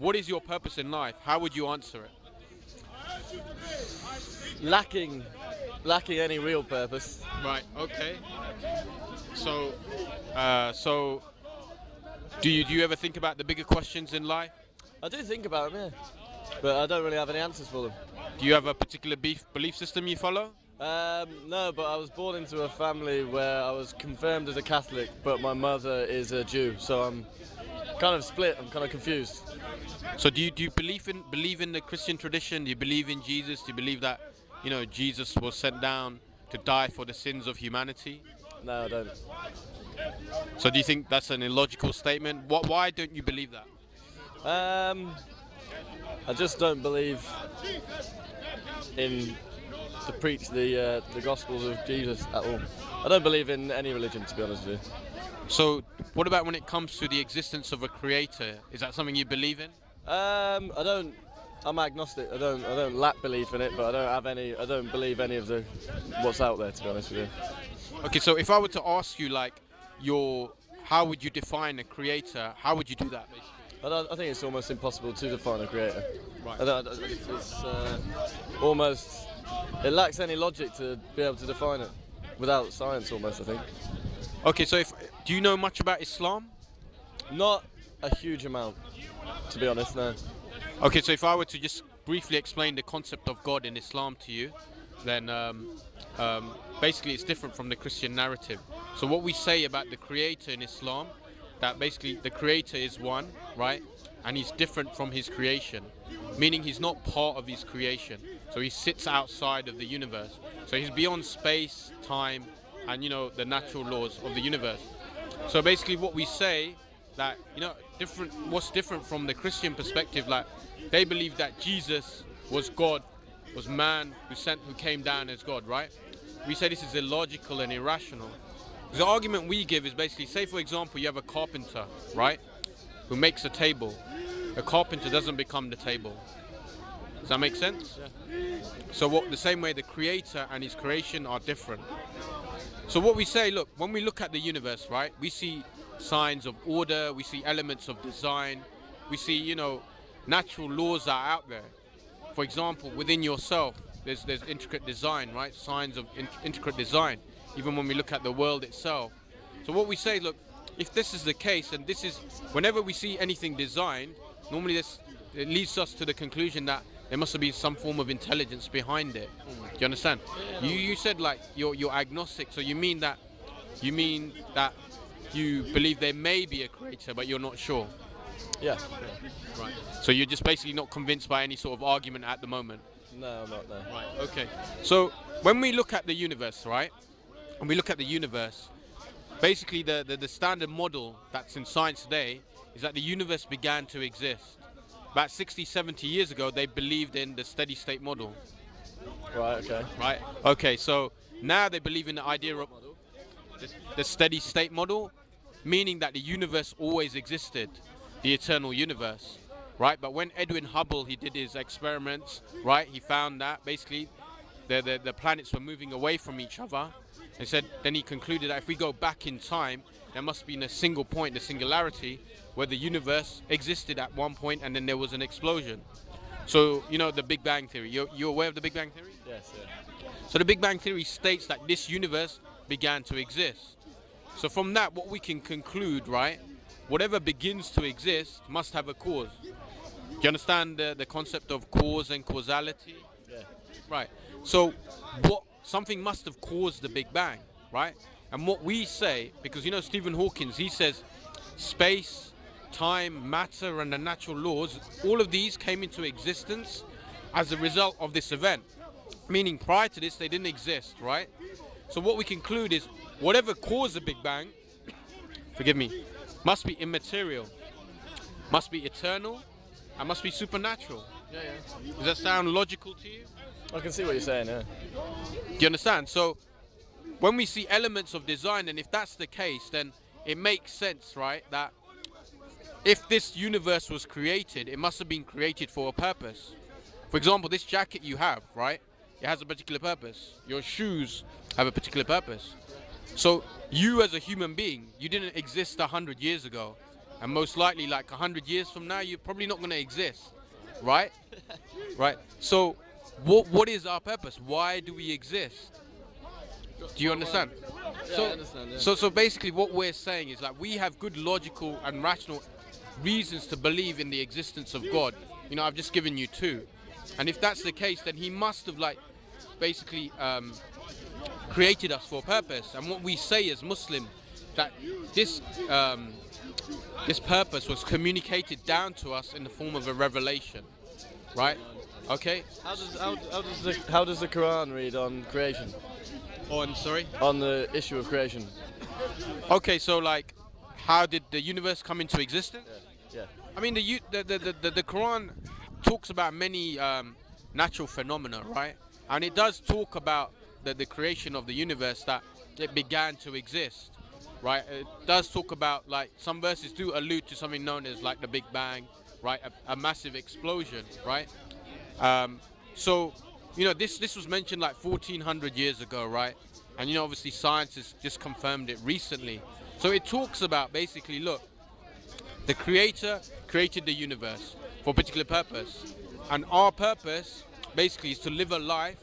what is your purpose in life? How would you answer it? Lacking any real purpose. Right. Okay. So, so do you ever think about the bigger questions in life? I do think about them, yeah, but I don't really have any answers for them. Do you have a particular belief system you follow? No, but I was born into a family where I was confirmed as a Catholic, but my mother is a Jew, so I'm kind of split. I'm kind of confused. So do you believe in the Christian tradition? Do you believe in Jesus? Do you believe that, you know, Jesus was sent down to die for the sins of humanity? No, I don't. So do you think that's an illogical statement? Why don't you believe that? I just don't believe in the Gospels of Jesus at all. I don't believe in any religion, to be honest with you. So what about when it comes to the existence of a creator? Is that something you believe in? I don't. I'm agnostic. I don't lack belief in it, but I don't believe any of what's out there, to be honest with you. Okay, so if I were to ask you, like, how would you define a creator? How would you do that, basically? I think it's almost impossible to define a creator. Right. It's almost. It lacks any logic to be able to define it without science, almost, I think. Okay, so do you know much about Islam? Not a huge amount, to be honest, no. Okay, so if I were to just briefly explain the concept of God in Islam to you, then basically it's different from the Christian narrative. So what we say about the creator in Islam, that basically the creator is one, right? And he's different from his creation, meaning he's not part of his creation. So he sits outside of the universe. So he's beyond space, time, and, you know, the natural laws of the universe. So basically what we say that, you know, what's different from the Christian perspective, like they believe that Jesus was God, was man who came down as God, right? We say this is illogical and irrational. The argument we give is basically, say for example, you have a carpenter, right, who makes a table. A carpenter doesn't become the table. Does that make sense? Yeah. So the same way the creator and his creation are different. So what we say, look, when we look at the universe, right, we see signs of order, we see elements of design, we see, you know, natural laws that are out there. For example, within yourself, there's intricate design, right? Signs of intricate design, even when we look at the world itself. So what we say, look, if this is the case, and this is, whenever we see anything designed, normally it leads us to the conclusion that there must have been some form of intelligence behind it. Do you understand? You said like you're agnostic, so you mean that you believe there may be a creator, but you're not sure. Yeah. Right. So you're just basically not convinced by any sort of argument at the moment. No, I'm not. No. Right. Okay. So when we look at the universe, right, and we look at the universe, basically the standard model that's in science today is that the universe began to exist. About 60, 70 years ago, they believed in the steady state model. Right, okay. Right, okay, so now they believe in the idea of the steady state model, meaning that the universe always existed, the eternal universe, right? But when Edwin Hubble, he did his experiments, right, he found that basically the planets were moving away from each other. He said, then he concluded that if we go back in time, there must be a single point, the singularity, where the universe existed at one point and then there was an explosion. So, you know, the Big Bang Theory. You're aware of the Big Bang Theory? Yes, yeah. So the Big Bang Theory states that this universe began to exist. So from that, what we can conclude, right, whatever begins to exist must have a cause. Do you understand the concept of cause and causality? Yeah. Right. So something must have caused the Big Bang, right? And what we say, because, you know, Stephen Hawking, he says space, time, matter, and the natural laws, all of these came into existence as a result of this event. Meaning prior to this, they didn't exist, right? So what we conclude is whatever caused the Big Bang, forgive me, must be immaterial, must be eternal, and must be supernatural. Yeah, yeah. Does that sound logical to you? I can see what you're saying, yeah. Do you understand? So when we see elements of design, and if that's the case, then it makes sense, right, that if this universe was created, it must have been created for a purpose. For example, this jacket you have, right, it has a particular purpose. Your shoes have a particular purpose. So you as a human being, you didn't exist 100 years ago. and most likely like 100 years from now, you're probably not going to exist, right? Right. So, what is our purpose? Why do we exist? Do you understand? Yeah, So, I understand. Yeah. so basically, what we're saying is like we have good logical and rational reasons to believe in the existence of God. You know, I've just given you two, and if that's the case, then He must have like basically created us for a purpose. And what we say as Muslim, that this this purpose was communicated down to us in the form of a revelation, right? Okay. How does the Quran read on creation? On sorry. On the issue of creation. Okay, so like, how did the universe come into existence? Yeah. I mean, the Quran talks about many natural phenomena, right? And it does talk about the creation of the universe, that it began to exist, right? It does talk about, like, some verses do allude to something known as like the Big Bang, right? A massive explosion, right? So, you know, this was mentioned like 1400 years ago, right? And you know, obviously science has just confirmed it recently. So it talks about basically, look, the Creator created the universe for a particular purpose, and our purpose basically is to live a life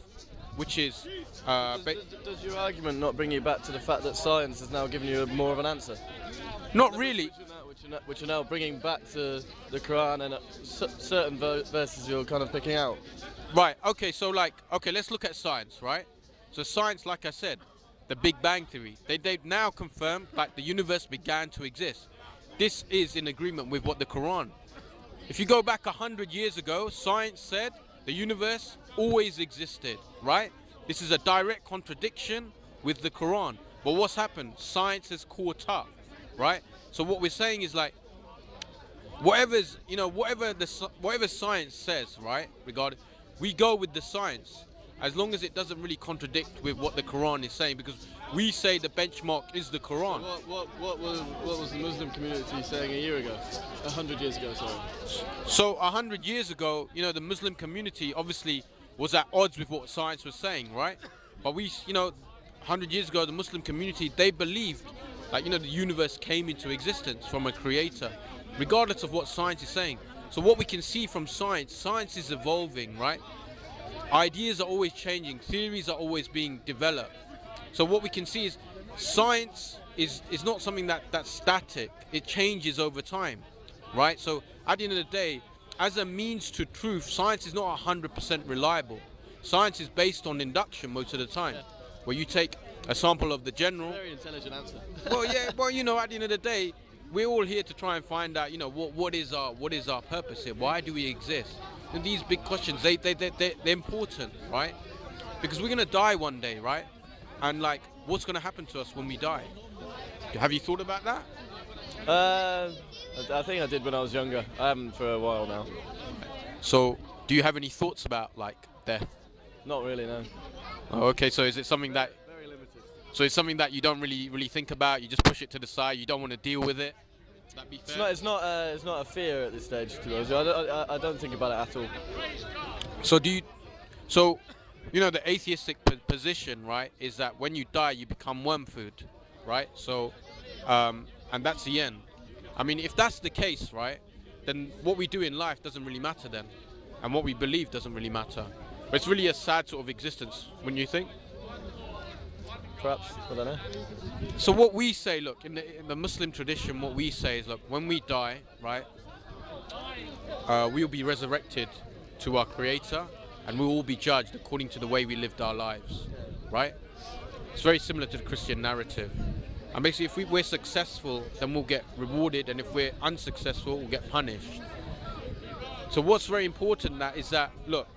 which is Does your argument not bring you back to the fact that science has now given you more of an answer? not really. Which are now bringing back to the Quran and certain verses you're kind of picking out. Right, okay, so like, okay, let's look at science, right? So science, like I said, the Big Bang Theory, they've now confirmed like the universe began to exist. This is in agreement with what the Quran. If you go back 100 years ago, science said the universe always existed, right? This is a direct contradiction with the Quran. But what's happened? Science has caught up, right? So what we're saying is like, whatever science says, right? Regarding, we go with the science, as long as it doesn't really contradict with what the Quran is saying, because we say the benchmark is the Quran. What was the Muslim community saying a year ago? 100 years ago, sorry. So 100 years ago, you know, the Muslim community obviously was at odds with what science was saying, right? But we, you know, 100 years ago, the Muslim community, they believed, like, you know, the universe came into existence from a creator, regardless of what science is saying. So what we can see from science, science is evolving, right? Ideas are always changing, theories are always being developed. So what we can see is science is not something that's static, it changes over time, right? So at the end of the day, as a means to truth, science is not 100% reliable. Science is based on induction most of the time, where you take a sample of the general. Very intelligent answer. Well, yeah, well, you know, at the end of the day, we're all here to try and find out, you know, what is our purpose here? Why do we exist? And these big questions, they're important, right? Because we're gonna die one day, right? And like, what's gonna happen to us when we die? Have you thought about that? I think I did when I was younger. I haven't for a while now. So, do you have any thoughts about like death? Not really, no. Oh, okay, so is it something that? Very limited. So it's something that you don't really think about. You just push it to the side. You don't want to deal with it. Would that be fair? It's not a fear at this stage, to be honest. I don't think about it at all. So you know, the atheistic position, right, is that when you die, you become worm food, right? So, and that's the end. I mean, if that's the case, right, then what we do in life doesn't really matter then, and what we believe doesn't really matter. But it's really a sad sort of existence, wouldn't you think? Perhaps, I don't know. So what we say, look, in the Muslim tradition, what we say is, look, when we die, right, we'll be resurrected to our Creator, and we'll all be judged according to the way we lived our lives, right? It's very similar to the Christian narrative. And basically, if we're successful, then we'll get rewarded, and if we're unsuccessful, we'll get punished. So what's very important is that, look,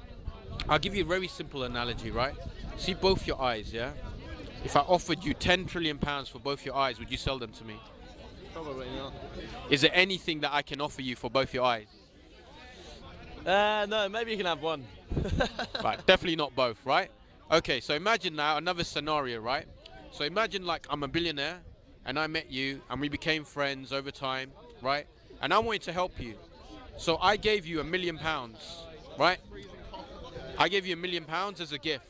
I'll give you a very simple analogy, right? See both your eyes, yeah? If I offered you 10 trillion pounds for both your eyes, would you sell them to me? Probably not. Is there anything that I can offer you for both your eyes? No, maybe you can have one. Right, definitely not both, right? Okay, so imagine now another scenario, right? So imagine like I'm a billionaire and I met you and we became friends over time, right? And I wanted to help you. So I gave you £1 million, right? I gave you £1 million as a gift,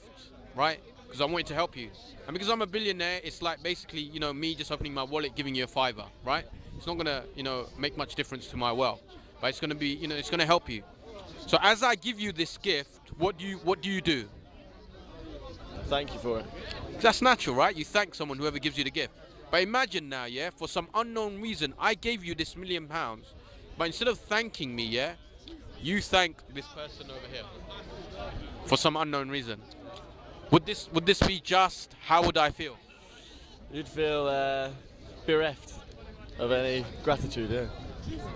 right? Because I wanted to help you. And because I'm a billionaire, it's like basically, you know, me just opening my wallet, giving you a fiver, right? It's not gonna, make much difference to my wealth, but it's gonna be, it's gonna help you. So as I give you this gift, what do you do? Thank you for it. That's natural, right? You thank someone, whoever gives you the gift. But imagine now, yeah, for some unknown reason, I gave you this £1 million, but instead of thanking me, yeah, you thank this person over here for some unknown reason. Would this be just? How would I feel? You'd feel bereft of any gratitude, yeah.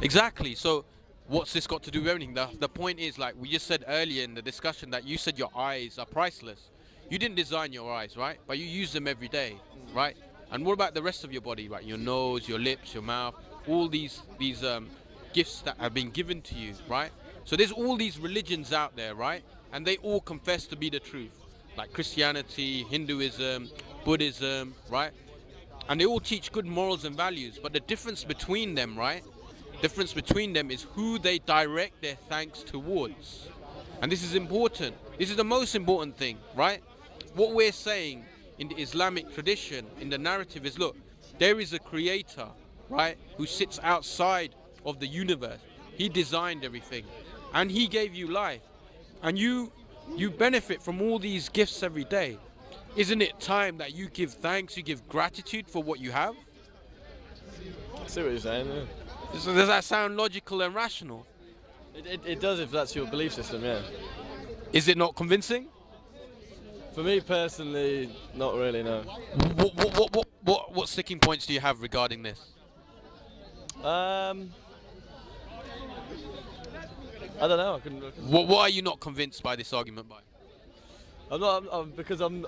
Exactly. So what's this got to do with everything? The point is, like we just said earlier in the discussion, that you said your eyes are priceless. You didn't design your eyes, right? But you use them every day, right? And what about the rest of your body, right? Your nose, your lips, your mouth, all these gifts that have been given to you, right? So there's all these religions out there, right? And they all confess to be the truth, like Christianity, Hinduism, Buddhism, right? And they all teach good morals and values. But the difference between them, right? Difference between them is who they direct their thanks towards. And this is important. This is the most important thing, right? What we're saying in the Islamic tradition, in the narrative, is look, there is a creator, right, who sits outside of the universe. He designed everything, and he gave you life, and you benefit from all these gifts every day. Isn't it time that you give thanks, you give gratitude for what you have? I see what you're saying, yeah. So does that sound logical and rational? It does if that's your belief system, yeah. Is it not convincing? For me personally, not really, no. What sticking points do you have regarding this? I don't know. What are you not convinced by this argument by? I'm not, because I'm